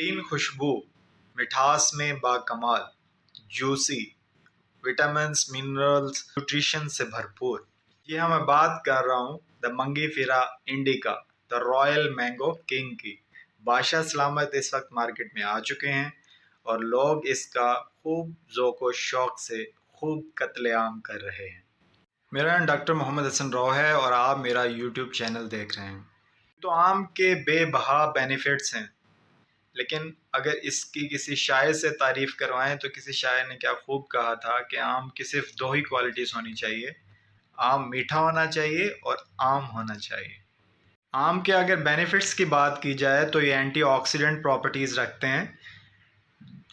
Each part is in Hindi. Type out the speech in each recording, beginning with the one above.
बेहतरीन खुशबू, मिठास में बाकमाल, जूसी, विटामिन्स, मिनरल्स, न्यूट्रिशन से भरपूर। ये मैं बात कर रहा हूँ the Mangifera indica, the royal mango king की। बादशाह सलामत इस वक्त मार्केट में आ चुके हैं और लोग इसका खूब ज़ौक़ व शौक़ से खूब कत्लेआम कर रहे हैं। मेरा नाम डॉक्टर मोहम्मद हसन राव है और आप मेरा यूट्यूब चैनल देख रहे हैं। तो आम के बेबहा बेनिफिट्स हैं, लेकिन अगर इसकी किसी शायर से तारीफ़ करवाएं तो किसी शायर ने क्या खूब कहा था कि आम की सिर्फ दो ही क्वालिटीज़ होनी चाहिए, आम मीठा होना चाहिए और आम होना चाहिए। आम के अगर बेनिफिट्स की बात की जाए तो ये एंटीऑक्सीडेंट प्रॉपर्टीज़ रखते हैं।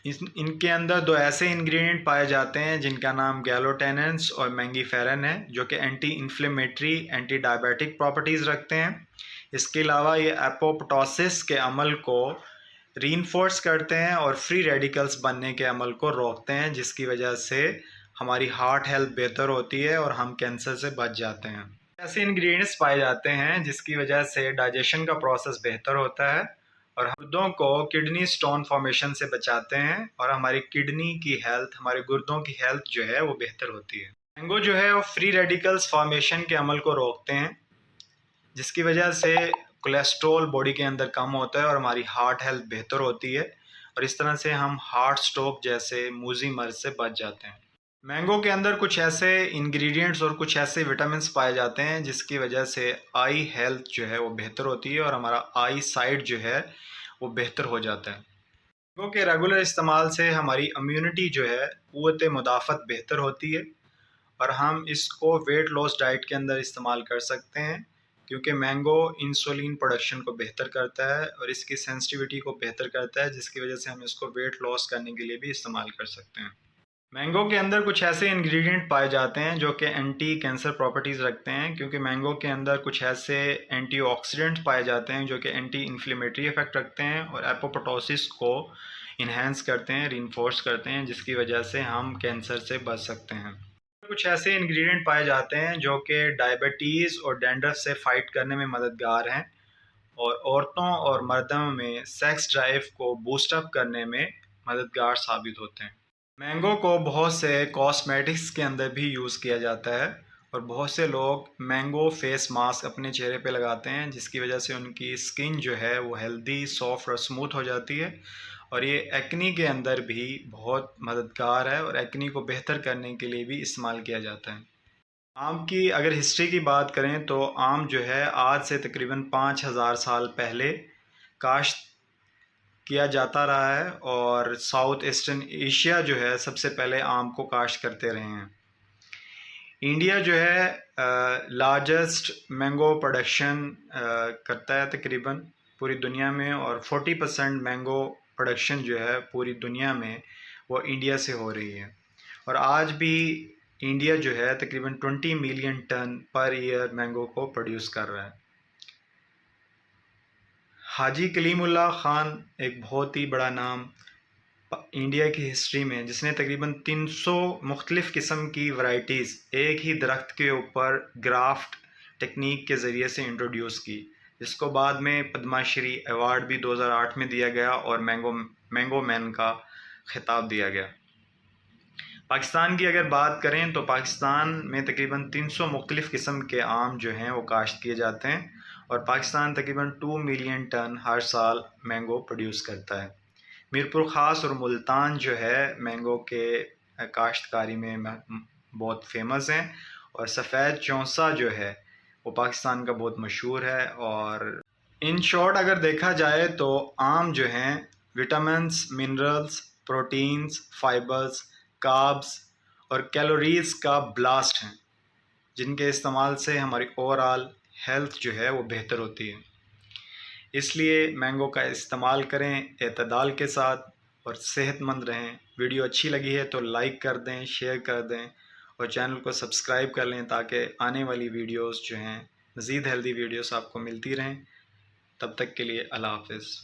इनके अंदर दो ऐसे इंग्रेडिएंट पाए जाते हैं जिनका नाम गैलोटेनेंस और मैंगीफेरन है, जो कि anti inflammatory, anti diabetic properties रखते हैं। इसके अलावा ये एपोप्टोसिस के अमल को रीइंफोर्स करते हैं और फ्री रेडिकल्स बनने के अमल को रोकते हैं, जिसकी वजह से हमारी हार्ट हेल्थ बेहतर होती है और हम कैंसर से बच जाते हैं। ऐसे इंग्रेडिएंट्स पाए जाते हैं जिसकी वजह से डाइजेशन का प्रोसेस बेहतर होता है और गुर्दों को किडनी स्टोन फॉर्मेशन से बचाते हैं और हमारी किडनी की हेल्थ, हमारे गुर्दों की हेल्थ जो है वो बेहतर होती है। मैंगो जो है वो फ्री रेडिकल्स फॉर्मेशन के अमल को रोकते हैं, जिसकी वजह से कोलेस्ट्रॉल बॉडी के अंदर कम होता है और हमारी हार्ट हेल्थ बेहतर होती है और इस तरह से हम हार्ट स्ट्रोक जैसे मूजी मर्ज से बच जाते हैं। मैंगो के अंदर कुछ ऐसे इंग्रेडिएंट्स और कुछ ऐसे विटामिन्स पाए जाते हैं जिसकी वजह से आई हेल्थ जो है वो बेहतर होती है और हमारा आई साइट जो है वो बेहतर हो जाता है। मैंगो के रेगुलर इस्तेमाल से हमारी इम्यूनिटी जो है, क़ुव्वत मुदाफ़त बेहतर होती है और हम इसको वेट लॉस डाइट के अंदर इस्तेमाल कर सकते हैं, क्योंकि मैंगो इंसुलिन प्रोडक्शन को बेहतर करता है और इसकी सेंसिटिविटी को बेहतर करता है, जिसकी वजह से हम इसको वेट लॉस करने के लिए भी इस्तेमाल कर सकते हैं। मैंगो के अंदर कुछ ऐसे इंग्रेडिएंट पाए जाते हैं जो कि एंटी कैंसर प्रॉपर्टीज़ रखते हैं, क्योंकि मैंगो के अंदर कुछ ऐसे एंटीऑक्सीडेंट्स पाए जाते हैं जो कि एंटी इन्फ्लेमेटरी इफेक्ट रखते हैं और एपोप्टोसिस को इन्हेंस करते हैं, रीइंफोर्स करते हैं, जिसकी वजह से हम कैंसर से बच सकते हैं। कुछ ऐसे इंग्रेडिएंट पाए जाते हैं जो कि डायबिटीज़ और डैंड्रफ से फाइट करने में मददगार हैं और औरतों और मर्दों में सेक्स ड्राइव को बूस्ट अप करने में मददगार साबित होते हैं। मैंगो को बहुत से कॉस्मेटिक्स के अंदर भी यूज़ किया जाता है और बहुत से लोग मैंगो फेस मास्क अपने चेहरे पे लगाते हैं, जिसकी वजह से उनकी स्किन जो है वो हेल्दी, सॉफ्ट और स्मूथ हो जाती है और ये एक्नी के अंदर भी बहुत मददगार है और एक्नी को बेहतर करने के लिए भी इस्तेमाल किया जाता है। आम की अगर हिस्ट्री की बात करें तो आम जो है आज से तकरीबन 5000 साल पहले काश्त किया जाता रहा है और साउथ ईस्टर्न एशिया जो है सबसे पहले आम को काश्त करते रहे हैं। इंडिया जो है लार्जेस्ट मैंगो प्रोडक्शन करता है तकरीबन पूरी दुनिया में और 40% मैंगो प्रोडक्शन जो है पूरी दुनिया में वो इंडिया से हो रही है और आज भी इंडिया जो है तकरीबन 20 million ton per year mango को प्रोड्यूस कर रहा है। हाजी कलीमुल्लाह ख़ान एक बहुत ही बड़ा नाम इंडिया की हिस्ट्री में, जिसने तकरीबन 300 मुख्तलिफ़ किस्म की वैराइटीज़ एक ही दरख्त के ऊपर ग्राफ्ट टेक्निक के ज़रिए से इंट्रोड्यूस की, जिसको बाद में पद्माश्री अवार्ड भी 2008 में दिया गया और मैंगो मैन का खिताब दिया गया। पाकिस्तान की अगर बात करें तो पाकिस्तान में तकरीबन 300 मुख्तलिफ़ किस्म के आम जो हैं वो काश्त किए जाते हैं और पाकिस्तान तकरीबन 2 मिलियन टन हर साल मैंगो प्रोड्यूस करता है। मीरपुर ख़ास और मुल्तान जो है मैंगो के काश्तकारी में बहुत फेमस हैं और सफ़ेद चौंसा जो है वो पाकिस्तान का बहुत मशहूर है। और इन शॉर्ट अगर देखा जाए तो आम जो हैं vitamins, minerals, proteins, fibres, carbs और कैलोरीज़ का ब्लास्ट हैं, जिनके इस्तेमाल से हमारी ओवरऑल हेल्थ जो है वो बेहतर होती है। इसलिए मैंगो का इस्तेमाल करें एतदाल के साथ और सेहतमंद रहें। वीडियो अच्छी लगी है तो लाइक कर दें, शेयर कर दें और चैनल को सब्सक्राइब कर लें ताकि आने वाली वीडियोस जो हैं मज़ीद हेल्दी वीडियोस आपको मिलती रहें। तब तक के लिए अल्लाह हाफ़िज़।